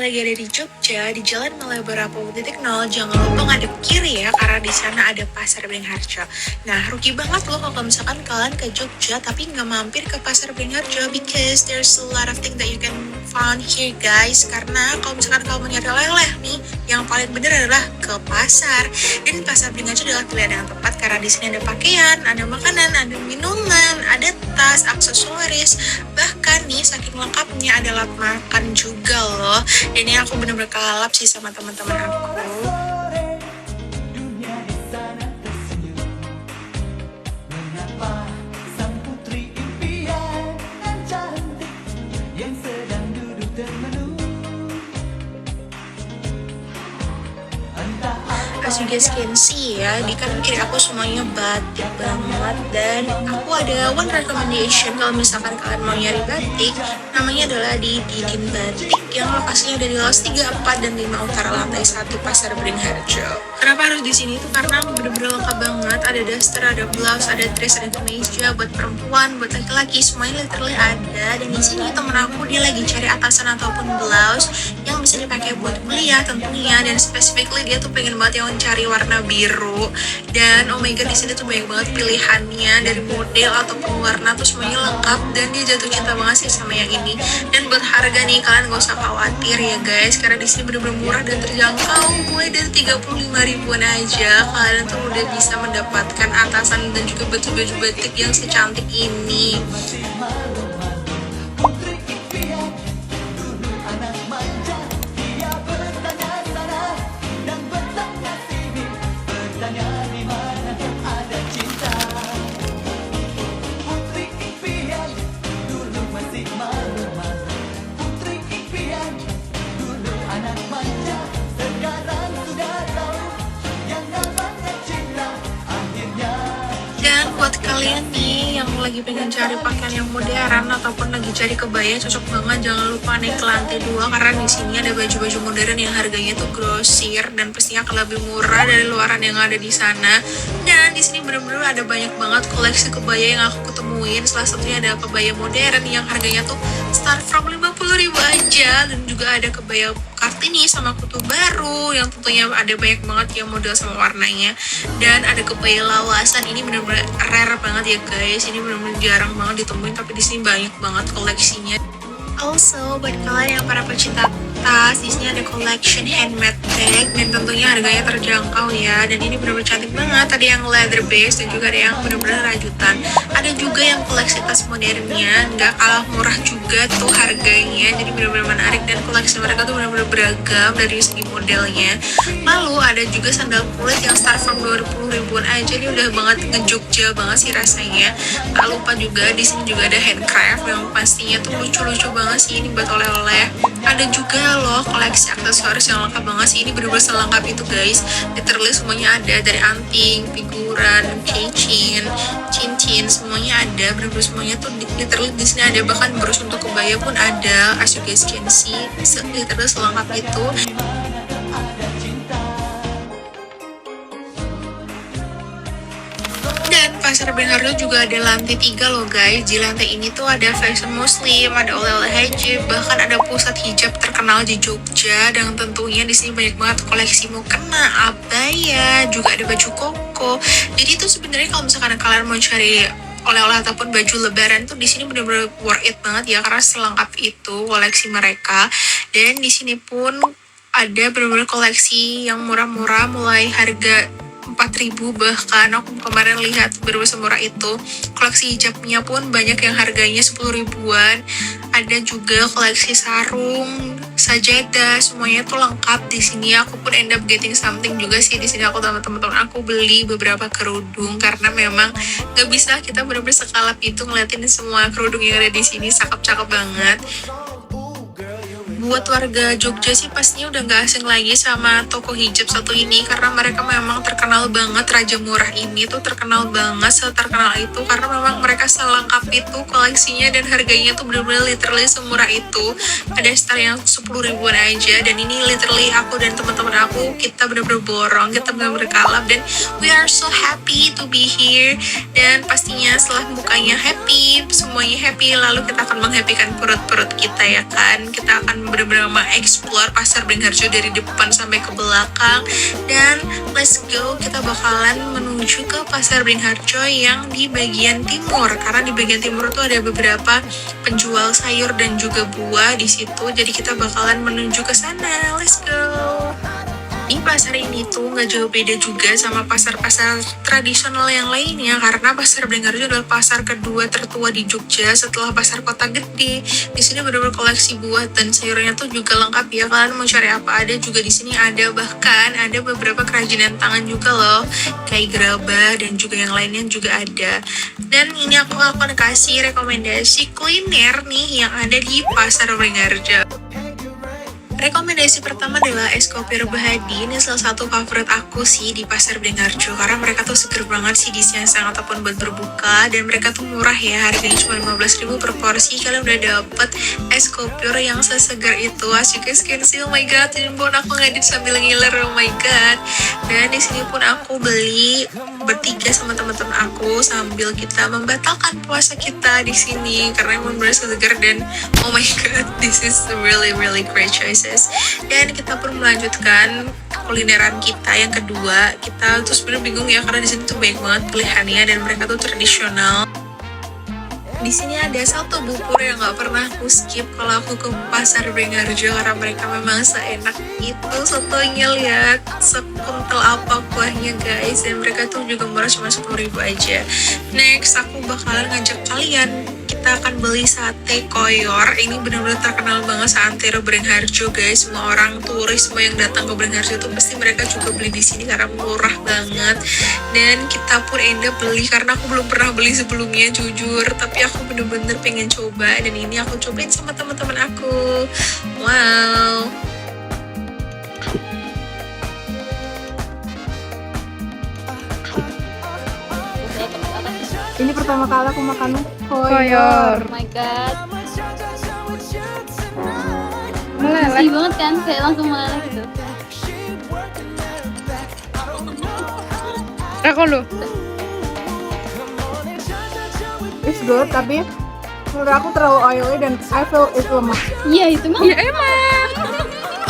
lagi ada di Jogja, di Jalan Malioboro 0.0, jangan lupa ngadep kiri ya, karena di sana ada Pasar Beringharjo. Nah, rugi banget loh kalau misalkan kalian ke Jogja tapi nggak mampir ke Pasar Beringharjo, because there's a lot of things that you can find here guys. Karena kalau misalkan kamu mau nyari oleh-oleh nih, yang paling bener adalah ke pasar. Dan Pasar Beringharjo adalah pilihan yang tepat karena di sini ada pakaian, ada makanan, ada minuman, ada tas, aksesoris, bahkan nih saking lengkapnya ada alat makan juga loh. Ini aku bener-bener kalap sih sama teman-teman aku. As you guys can see ya, di kanan kiri aku semuanya batik banget. Dan aku ada one recommendation kalau misalkan kalian mau nyari batik, namanya adalah di Didin Batik yang lokasinya ada di Los 3, 4, dan 5 Utara lantai 1 Pasar Beringharjo. Kenapa harus di sini tuh karena bener-bener lengkap banget, ada daster, ada blouse, ada dress, ada kemeja buat perempuan, buat laki-laki, semuanya literally ada. Dan di sini temen aku dia lagi cari atasan ataupun blouse yang bisa dipakai buat kuliah tentunya, dan specifically dia tuh pengen banget yang cari warna biru. Dan oh my god, di sini tuh banyak banget pilihannya dari model ataupun warna tuh semuanya lengkap, dan dia jatuh cinta banget sih sama yang ini. Dan buat harga nih kalian gak usah khawatir ya guys, karena di sini bener-bener murah dan terjangkau, mulai dari 35 ribuan aja kalian tuh udah bisa mendapatkan atasan dan juga baju-baju batik yang secantik ini. Buat kalian nih yang lagi pengen cari pakaian yang modern ataupun lagi cari kebaya, cocok banget. Jangan lupa naik ke lantai 2 karena di sini ada baju-baju modern yang harganya tuh grosir dan pastinya akan lebih murah dari luaran yang ada di sana. Dan di sini bener-bener ada banyak banget koleksi kebaya yang aku ketemuin. Salah satunya ada kebaya modern yang harganya tuh start from 50 ribu aja, dan juga ada kebaya Kartini sama kutu baru yang tentunya ada banyak banget yang model sama warnanya. Dan ada kebaya lawasan, ini bener-bener rare banget ya guys, ini bener-bener jarang banget ditemuin, tapi di sini banyak banget koleksinya. Also, buat kalian yang para pecinta tas, di sini ada collection handmade bag dan tentunya harganya terjangkau ya. Dan ini benar-benar cantik banget. Ada yang leather base dan juga ada yang benar-benar rajutan. Ada juga yang koleksi tas modernnya, nggak kalah murah juga tuh harganya. Jadi benar-benar menarik dan koleksi mereka tuh benar-benar beragam dari segi modelnya. Lalu ada juga sandal kulit yang start from 20 ribuan aja. Ini udah banget nge-Jogja banget sih rasanya. Tak lupa juga di sini juga ada handcraft yang pastinya tuh lucu-lucu banget sih, ini buat oleh-oleh. Ada juga loh koleksi aksesoris yang lengkap banget sih, ini bener-bener selengkap itu guys. Literally semuanya ada, dari anting, figuran, keychain, cincin, semuanya ada. Bener-bener semuanya tuh literally di sini ada, bahkan brus untuk kebaya pun ada. As you guys can see, literally selengkap itu. Pasar Beringharjo juga ada lantai 3 loh guys. Di lantai ini tuh ada fashion muslim, ada oleh-oleh hijab, bahkan ada pusat hijab terkenal di Jogja. Dan tentunya di sini banyak banget koleksi mukena, abaya, juga ada baju koko. Jadi itu sebenarnya kalau misalkan kalian mau cari oleh-oleh ataupun baju lebaran tuh di sini benar-benar worth it banget ya, karena selengkap itu koleksi mereka. Dan di sini pun ada benar-benar koleksi yang murah-murah, mulai harga 4.000, bahkan aku kemarin lihat baru semurah itu. Koleksi hijabnya pun banyak yang harganya 10 ribuan. Ada juga koleksi sarung, sajadah, semuanya tuh lengkap di sini. Aku pun end up getting something juga sih di sini. Aku sama teman-teman aku beli beberapa kerudung karena memang gak bisa kita bener-bener sekalap itu ngeliatin semua kerudung yang ada di sini. Cakep-cakep banget. Buat warga Jogja sih pastinya udah gak asing lagi sama toko hijab satu ini, karena mereka memang terkenal banget. Raja Murah ini tuh terkenal banget, seterkenal itu karena memang mereka selengkap itu koleksinya, dan harganya tuh bener-bener literally semurah itu. Ada start yang 10 ribuan aja, dan ini literally aku dan teman-teman aku, kita bener-bener borong, kita bener-bener kalap, dan we are so happy to be here. Dan pastinya setelah mukanya happy, semuanya happy, lalu kita akan menghappykan perut-perut kita ya kan. Kita akan bener-bener explore pasar Beringharjo dari depan sampai ke belakang. Dan let's go, kita bakalan menuju ke pasar Beringharjo yang di bagian timur, karena di bagian timur tuh ada beberapa penjual sayur dan juga buah di situ. Jadi kita bakalan menuju ke sana. Let's go. Di pasar ini tuh nggak jauh beda juga sama pasar-pasar tradisional yang lainnya, karena pasar Beringharjo adalah pasar kedua tertua di Jogja setelah pasar Kota Gede. Di sini benar-benar koleksi buah dan sayurnya tuh juga lengkap ya. Kalian mau cari apa ada juga di sini ada, bahkan ada beberapa kerajinan tangan juga loh, kayak gerabah dan juga yang lainnya juga ada. Dan ini aku akan kasih rekomendasi kuliner nih yang ada di pasar Beringharjo. Rekomendasi pertama adalah es kopi Rebah Hadi. Ini salah satu favorit aku sih di pasar Beringharjo, karena mereka tuh seger banget sih di siang-siang ataupun buat berbuka, dan mereka tuh murah ya, harganya cuma 15.000 per porsi. Kalian udah dapet es kopi yang sesegar itu. As you guys can see, oh my god, ini pun aku ngedit sambil ngiler, oh my god. Dan di sini pun aku beli bertiga sama teman-teman aku sambil kita membatalkan puasa kita di sini, karena emang bener segar dan oh my god, this is really great choices. Dan kita pun melanjutkan kulineran kita yang kedua. Kita tuh sebenarnya bingung ya, karena di sini tuh banyak banget pilihannya dan mereka tuh tradisional. Di sini ada satu bubur yang nggak pernah aku skip kalau aku ke pasar Beringharjo, karena mereka memang seenak itu sotonya. Lihat sekuntel apa kuahnya guys, dan mereka tuh juga murah, cuma 10.000 aja. Next aku bakalan ngajak kalian, kita akan beli sate koyor. Ini benar-benar terkenal banget seantero Beringharjo guys. Semua orang turis, semua yang datang ke Beringharjo tuh pasti mereka juga beli di sini karena murah banget. Dan kita pun end up beli karena aku belum pernah beli sebelumnya jujur, tapi aku bener-bener pengen coba, dan ini aku cobain sama teman-teman aku. Wow. Ini pertama kali aku makan koyor. Oh my god. Meleleh. Sedih banget kan, kayak langsung meleleh gitu. Aku lu. It's good, tapi menurut aku terlalu oily dan I feel itu lemah. Iya itu mah. Ya emang.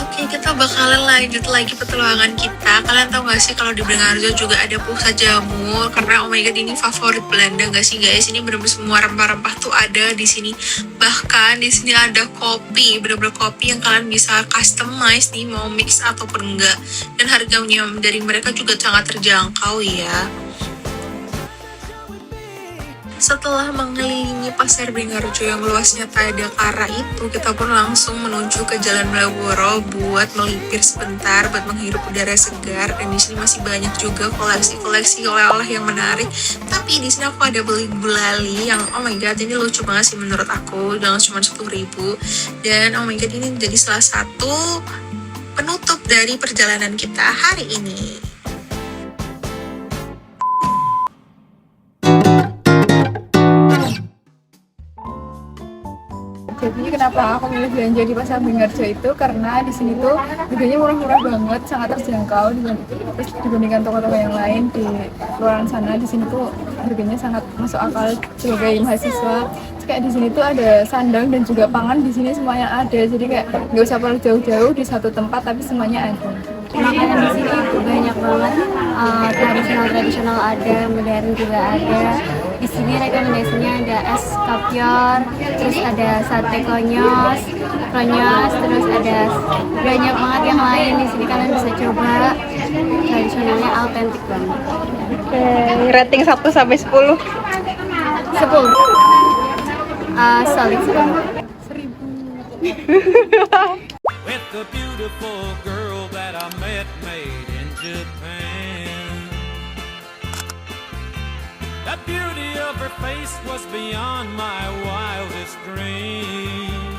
Oke, kita bakalan lanjut lagi petualangan kita. Kalian tahu gak sih kalau di Beringharjo juga ada pusat jamur, karena oh my god ini favorit Belanda gak sih guys? Ini bener-bener semua rempah-rempah tuh ada di sini. Bahkan di sini ada kopi, bener-bener kopi yang kalian bisa customize nih mau mix ataupun enggak. Dan harganya dari mereka juga sangat terjangkau ya. Setelah mengelilingi pasar Beringharjo yang luasnya tak ada kara itu, kita pun langsung menuju ke Jalan Malioboro buat melipir sebentar, buat menghirup udara segar. Dan di sini masih banyak juga koleksi oleh-oleh yang menarik. Tapi di sini aku ada beli gulali yang oh my god ini lucu banget sih menurut aku, dengan cuma 10.000. Dan oh my god ini jadi salah satu penutup dari perjalanan kita hari ini. Jadi kenapa aku milih belanja di pasar Beringharjo itu karena di sini tuh harganya murah-murah banget, sangat terjangkau dibandingkan toko-toko yang lain di luar sana. Di sini tuh harganya sangat masuk akal sebagai mahasiswa. Kayak di sini tuh ada sandang dan juga pangan, di sini semuanya ada. Jadi kayak nggak usah perlu jauh-jauh di satu tempat, tapi semuanya ada. Makanan di sini banyak banget, tradisional ada, modern juga ada. Di sini rekomendasinya ada es kapior, terus ada sate konyos, terus ada banyak banget yang lain. Di sini kalian bisa coba, tradisionalnya autentik banget. Rating 1 sampai 10. 10. Solid 10. 1000. With the beautiful girl that I met made in Japan. The beauty of her face was beyond my wildest dreams.